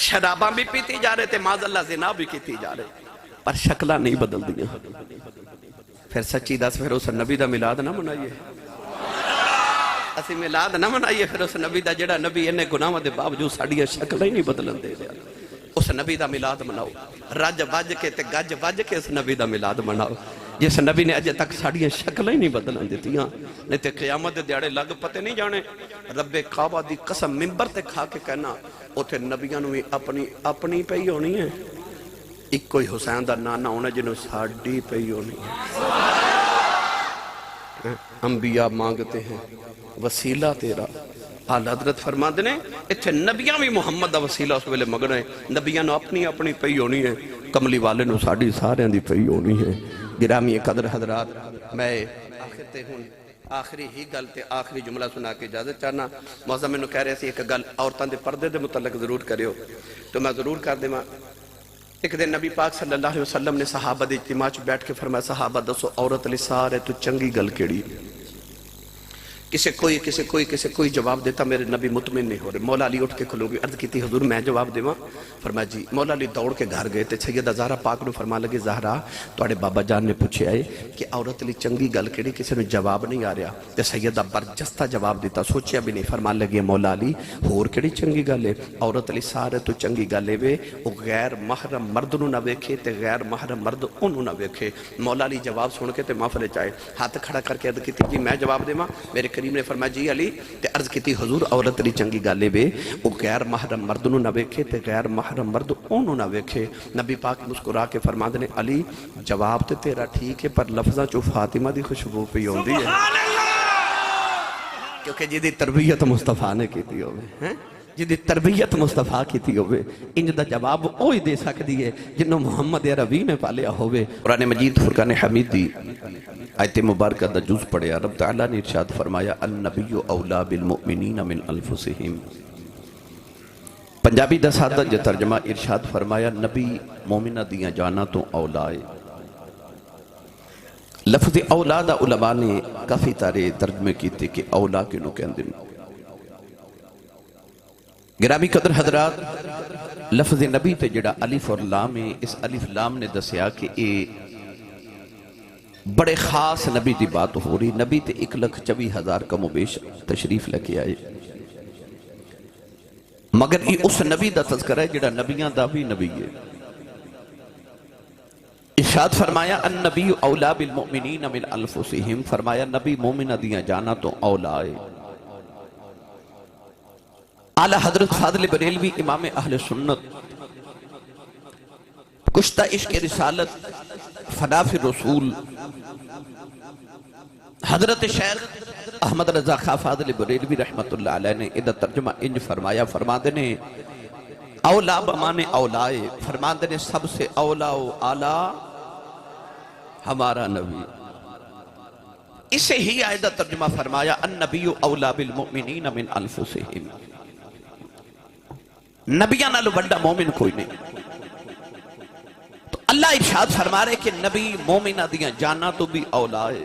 شراباں بھی پیتی جا رہے تے معاذ اللہ زنا بھی کیتی جا رہے، پر شکلہ نہیں بدل دیا۔ پھر سچی دس پھر اس نبی دا میلاد نہ منائیے، اسی میلاد نہ منائیے پھر اس نبی دا جڑا نبی انہیں گناہوں دے باوجود ساڑیاں شکلہ ہی نہیں بدلن دے دیا۔ اس نبی دا میلاد مناؤ، رج وج کے تے گج وج کے اس نبی دا میلاد مناؤ جس نبی نے اجے تک ساڑیاں شکلیں ہی نہیں بدلن دیتیاں، نہیں تے قیامت دے دیاڑے لگ پتے نہیں جانے۔ رب کعبہ دی قسم ممبر تے کھا کے کہنا اوتھے نبیاں نو اپنی پئی ہونی ہے، ایک کوئی حسین دا نانا ہونا جنہوں ساڑی پئی ہونی ہے۔ انبیاء مانگتے ہیں وسیلہ تیرا، آل حضرت فرما دینے اتھے نبیاں بھی محمد دا وسیلہ اس ویلے مگنے، نبیاں نو اپنی پئی ہونی ہے، کملی والے نو ساڑی سارے دی پئی ہونی ہے۔ گرامی قدر حضرات، میں آخر تے ہوں آخری ہی گل تے آخری جملہ سنا کے اجازت چاہنا۔ موضوع میں نو کہہ رہے سی ایک گل عورتاں دے پردے دے متعلق ضرور کریو، تو میں ضرور کر دے۔ ایک دن نبی پاک صلی اللہ علیہ وسلم نے صحابہ دے اجتماع بیٹھ کے فرمایا صحابہ دسو عورت لئی سارے تو چنگی گل کیڑی؟ کسے کوئی جواب دیتا میرے نبی مطمئن نہیں ہو رہے. مولا علی اٹھ کے کھلو گے. عرض کی تھی حضور میں جواب دیواں؟ فرمایا جی. مولا علی دوڑ کے گھر گئے تے سیدہ زہرا پاک نو فرما لگے زہرا تواڈے بابا جان نے پوچھے آئے کہ عورت لی چنگی گل کیڑی کسے نو جواب نہیں آ رہا. تے سیدہ برجستہ جواب دیتا سوچیا بھی نہیں. فرما لگے مولا علی ہور کیڑی چنگی گل ہے؟ عورت لی سارے تو چنگی گل ہے او غیر محرم مرد نو نہ ویکھے تے غیر محرم مرد اونوں نہ ویکھے. مولا علی جواب سن کے تے محفل چائے ہاتھ کھڑا کر کے عرض کی جی میں جواب دیواں؟ میرے کریم نے فرمایا جی علی. تے عرض کی حضور عورت لی چنگی گالے بے او غیر محرم مرد نو نہ ویکھے تے غیر محرم مرد اونوں نہ ویکھے. نبی پاک مسکرا کے فرما دے علی جواب تے تیرا ٹھیک ہے پر لفظاں چوں فاطمہ دی خوشبو پئی ہوندی ہے کیونکہ جی دی تربیت مصطفیٰ نے کیتی ہوئے جی دی تربیت مصطفیٰ کیتی ہوئے. انج دا جواب اوہی دے سکتی ہے جنہوں محمد عربی نے پالیا ہوئے. قرآن مجید فرقان حمید دی آیت مبارکہ دا جز پڑھیا. رب تعالیٰ نے ارشاد فرمایا النبی اولا بالمؤمنین من انفسہم. پنجابی دا سادہ جو ترجمہ ارشاد فرمایا نبی مومنہ دیاں جانا تو اولائے. لفظ اولا دا علماء نے کافی تارے ترجمے کیتے کہ اولا کنو کہندن. گرامی قدر حضرات لفظ نبی تے جڑا الف اور لام ہے اس الف لام نے دسیا کہ اے بڑے خاص نبی دی بات ہو رہی. نبی تے 1,24,000 کم و بیش تشریف لکے آئے مگر یہ اس نبی دا تذکرہ ہے جڑا نبیاں دا بھی نبی ہے. ارشاد فرمایا النبی اولا بالمؤمنین من انفسہم. فرمایا نبی مومنہ دیاں جانا تو اولا ہے. اعلیٰ حضرت فاضل بریلوی امام اہل سنت کشتہ عشق رسالت فناف رسول حضرت شیخ احمد رضا خان فاضل بریلوی رحمت اللہ علیہ نے ادھا ترجمہ انج فرمایا. فرما دینے اولا بمانے اولائے. فرما دینے سب سے اولا و اعلیٰ ہمارا نبی. اسے ہی آئیدہ ترجمہ فرمایا النبی اولا بالمؤمنین من انفسہم. نبیاں نالو بڑا مومن کوئی نہیں. تو اللہ ارشاد فرما رہے کہ نبی مومنہ دیاں جانا تو بھی اولا ہے.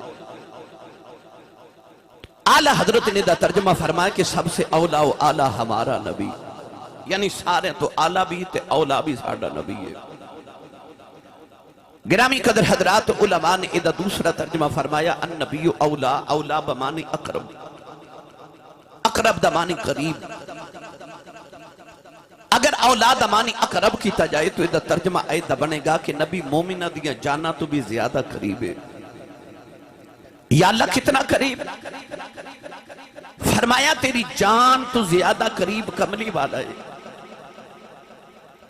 اعلیٰ حضرت نے دا ترجمہ فرمایا کہ سب سے اولا و اعلیٰ ہمارا نبی. یعنی سارے تو اعلیٰ بھی تے اولا بھی ساڑا نبی ہے. گرامی قدر حضرات علماء نے ادھا دوسرا ترجمہ فرمایا النبی اولا. اولا بمانی اقرب. اقرب دمانی قریب. اگر اولاد مانی اقرب کیتا جائے تو ادھا ترجمہ ایدہ بنے گا کہ نبی مومنہ دیا جانا تو بھی زیادہ قریب ہے. یا اللہ کتنا قریب؟ فرمایا تیری جان تو زیادہ قریب کملی والا ہے.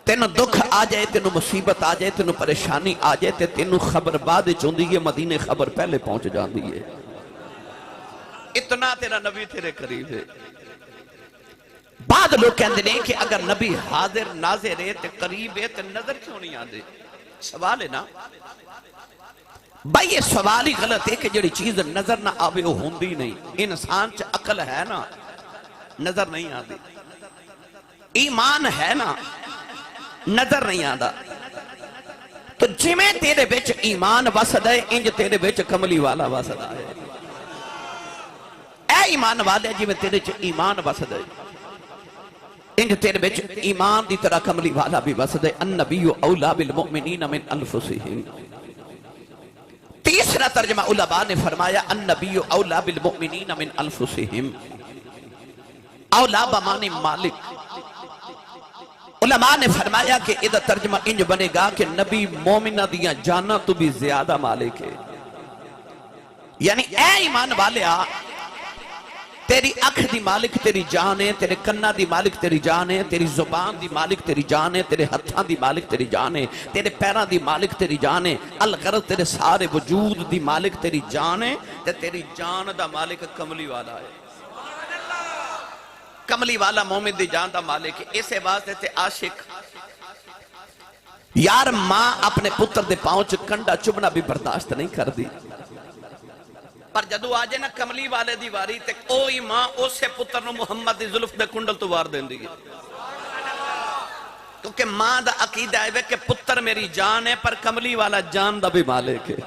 تینو دکھ آ جائے تینو مصیبت آ جائے تینو پریشانی آ جائے تینو خبر بعد چوندی ہے مدینے خبر پہلے پہنچ جاندی ہے. اتنا تیرا نبی تیرے قریب ہے. بعد لوگ کہندے ہیں کہ اگر نبی حاضر ناظر ہے تے قریب ہے تے نظر کیوں نہیں آدھے؟ سوال ہے نا بھائی. یہ سوال ہی غلط ہے کہ جڑی چیز نظر نہ آوے وہ ہوندی نہیں. انسان چ عقل ہے نا نظر نہیں آدھی. ایمان ہے نا نظر نہیں آدھا. تو جمیں تیرے بیچ ایمان وسد ہے انج تیرے بیچ کملی والا وسد ہے. اے ایمان والے جمیں تیرے چ ایمان وسد ہے انج تیرے بیچ ایمان دی طرح کملی والا بھی وسد ہے. النبی اولا بالمؤمنین من انفسہم. تیسرا ترجمہ علماء نے فرمایا النبی اولا بالمؤمنین من انفسہم. اولا بمانی مالک. علماء نے فرمایا کہ ادھا ترجمہ انج بنے گا کہ نبی مومنہ دیا جانا تو بھی زیادہ مالک ہے. یعنی اے ایمان والے تیری اکھ دی مالک تیری جان ہے. تیرے کنہ دی مالک تیری جان ہے. تیری زبان دی مالک تیری جان ہے. تیرے ہتھاں دی مالک تیری جان ہے. تیرے پیران دی مالک تیری جان ہے. الغرض تیرے سارے وجود دی مالک تیری جان ہے. تیری جان دا مالک کملی والا ہے. کملی والا مومن دی جان دا مالک. اسے واسطے تے عاشق یار ماں اپنے پتر دے پاؤں چ کنڈا چبنا بھی برداشت نہیں کر دی. پر جدو آجے نا کملی والے دی واری تے اوہی ماں اسے پتر نو محمد دی ظلف دے کنڈل تو وار دین دی. کیونکہ ماں دا عقیدہ ہے کہ پتر میری جان ہے پر کملی والا جان دا بھی مالک ہے.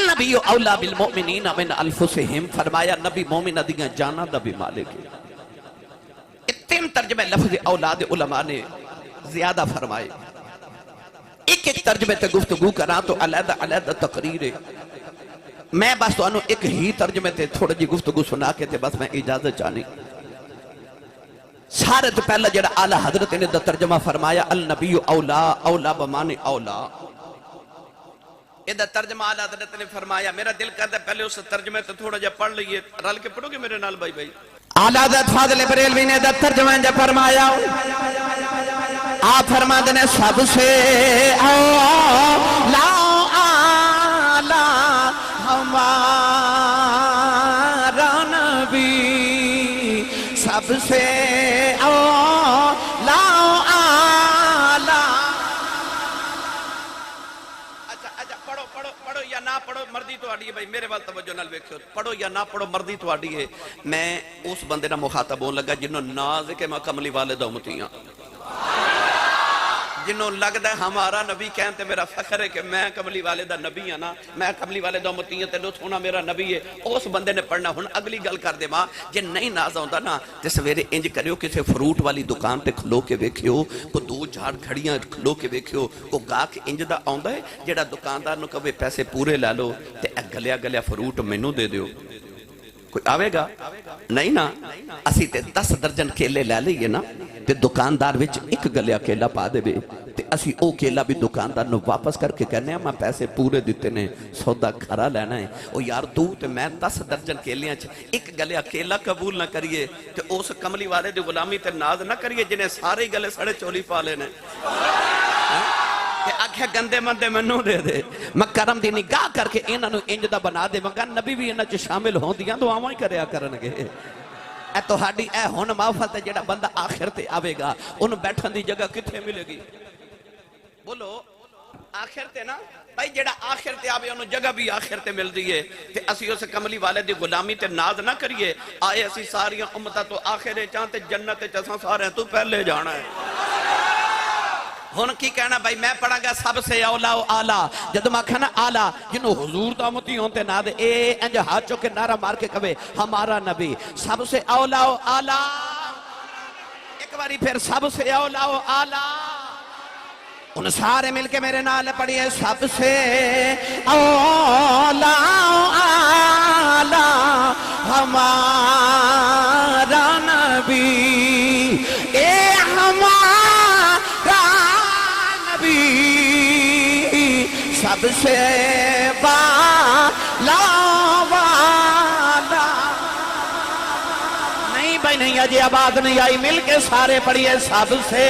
النبی اولا بالمؤمنین من انفسہم، فرمایا نبی مومنہ دیاں جانا دا بھی مالک ہے۔ تین ترجمہ لفظ اولاد علماء نے زیادہ فرمائے، ایک ایک ترجمے تے گفتگو کرا تو علیحدہ علیحدہ تقریر ہے۔ میں بس تو انہوں ایک ہی ترجمے تے تھوڑا جی گفتگو سنا کے تے بس میں اجازت چاہنی۔ سارے تو پہلا جڑا اعلیٰ حضرت نے دا ترجمہ فرمایا النبی اولا، اولا بمانے اولا۔ یہ دا ترجمہ اعلیٰ حضرت نے فرمایا، میرا دل کرتا ہے پہلے اس ترجمے تے تھوڑا جا پڑھ لئیے، رل کے پڑھو گے میرے نال بھائی بھائی؟ اعلیٰ حضرت فاضل بریلوی نے دا ترجمہ جا فرمایا، آپ فرما دینے سب سے اولا اعلیٰ ہمارا نبی، سب سے اولا اعلیٰ۔ اچھا پڑھو یا نہ پڑھو مرضی تو آڑی ہے بھائی، میرے وال توجہ نال ویکھو، پڑھو یا نہ پڑھو مرضی تو آڑی ہے۔ میں اس بندے نہ مخاطب ہون لگا جنہوں ناز کے میں کملی والدہ امتیاں، جنہوں لگتا ہے ہمارا نبی کہتے میرا فخر ہے کہ میں کملی والدہ نبی ہاں نا، میں کملی والدہ امتی ہاں تے لو سونا میرا نبی ہے، اس بندے نے پڑھنا۔ ہن اگلی گل کر دے ماں، جے نہیں ناز آندا نا تے سویرے انج کریو کسے فروٹ والی دکان تے کھلو کے ویکھیو، کو دو جھاڑ کھڑیاں کھلو کے ویکھیو، کو گاہک انج دا آندا ہے جیڑا دکاندار نو کہے پیسے پورے لے لو تے گلیا گلیا فروٹ مینوں دے دیو، کوئی آوے گا؟ نہیں نا۔ اسی تے 10 درجن کیلے لے لئیے نا تے دکاندار وچ ایک گلیا کیلا پا دے بے تے اسی او کیلا بھی دکاندار نو واپس کر کے کہنے ہیں میں پیسے پورے دیتے نے، سودا کھرا لینا ہے۔ او یار تو تے میں 10 درجن کیلیاں ایک گلیا کیلا قبول نہ کریے تے اس کملی والے دی غلامی تے ناز نہ کریے جنہیں سارے گلے سڑے چولی پا لینے کہ آکھے گندے مندے منوں دے دے۔ میں کرم دی نگاہ کر کے انہاں نو انج دا بنا دے مگر نبی بھی انہاں چ شامل ہون دیاں تو آواں ہی کریا کرنگے۔ اے تو ہاڈی اے ہن معافت ہے جڑا بندہ آخر تے آوے گا انہوں بیٹھن دی جگہ کتھے ملے گی؟ بولو آخر تے نا بھائی جڑا آخر تے آوے انہوں جگہ بھی آخر تے مل دیئے تے اسی اسے کملی والے دی غلامی تے ناز نہ کریے۔ آئے اسی ساریاں امتہ تو آخرے چاہتے جنت چساں سارے تو پہلے جانا ہے۔ ہن کی کہنا بھائی میں پڑھا گا سب سے اولا و آلہ، جدو میں کہنا آلہ جنہوں حضور دامتی ہوتے نہ دے اے انج ہاتھ چوکے نعرہ مار کے کہے ہمارا نبی سب سے اولا و آلہ، ایک باری پھر سب سے اولا و آلہ، ان سارے مل کے میرے نال پڑھئے سب سے اولا و آلہ ہمارا نبی، اے ہمارا سب سے بالا والا۔ نہیں بھائی نہیں آجی آباد نہیں آئی، مل کے سارے پڑھئے سب سے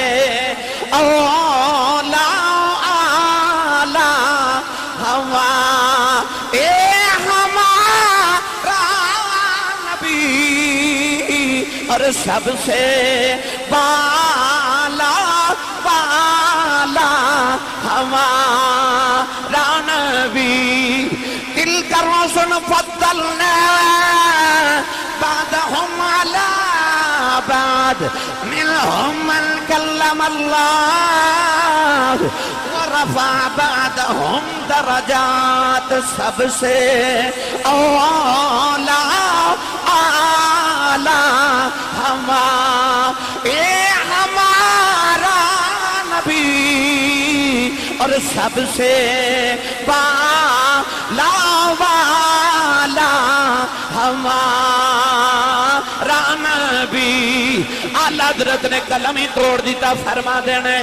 اولا آلہ اے ہمارا نبی، اور سب سے بالا والا ہمارا نبی، تلک الرسل فضلنا بعدهم على بعد، منهم من كلم الله ورفع بعدهم درجات، سب سے اولا اعلی ہمارا نبی، اور سب سے بالا والا ہمارا نبی۔ اعلیٰ حضرت نے قلم ہی توڑ دیتا، فرما دینے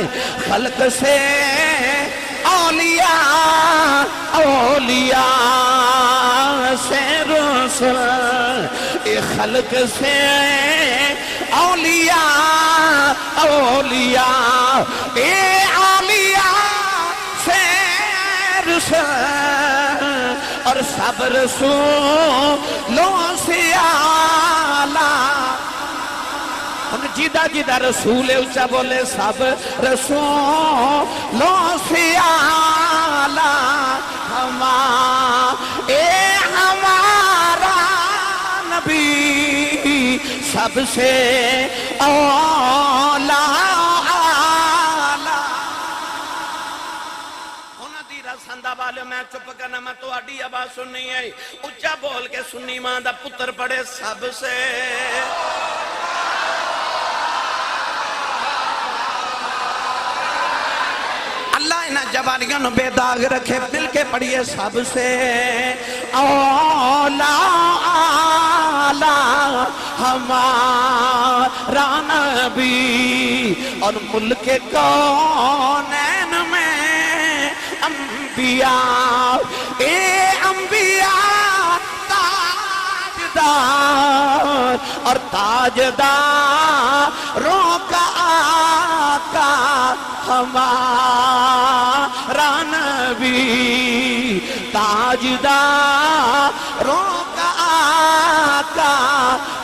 خلق سے اولیاء، اولیاء سے رسول، خلق سے اولیاء، اولیاء اولیاء سے رسول، اور سب رسولوں سے اعلیٰ۔ جیدہ جیدہ رسول اچھا بولے سب رسولوں سے اعلیٰ ہمارا نبی، سب سے اولا اعلیٰ۔ انہاں دی رسندہ والے میں میں چپ کرنا میں تو آڈی آواز سننی ہے اچھا بول کے سنی ماں دا پتر پڑے سب سے اللہ انہاں جوانیاں نو بے داغ رکھے مل کے پڑھیے سب سے اولا آلہ ہمارا نبی اور ملک کونین میں انبیاء اے انبیاء تاجدار اور تاجداروں کا آقا ہمارا نبی تاجداروں کا آقا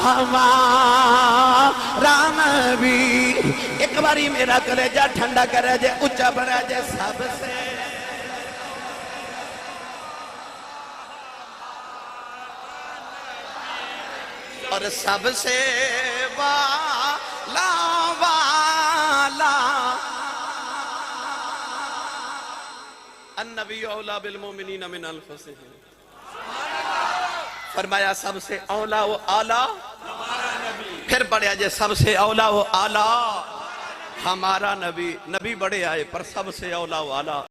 ہمارا نبی ایک باری میرا کلیجہ ٹھنڈا کرے جے اچھا بڑھا جے سب سے اور سب سے والا والا النبی اولا بالمومنین من انفسہم فرمایا سب سے اولا و اعلیٰ پھر پڑھیا جے سب سے اولا و اعلیٰ ہمارا نبی نبی بڑے آئے پر سب سے اولا و اعلیٰ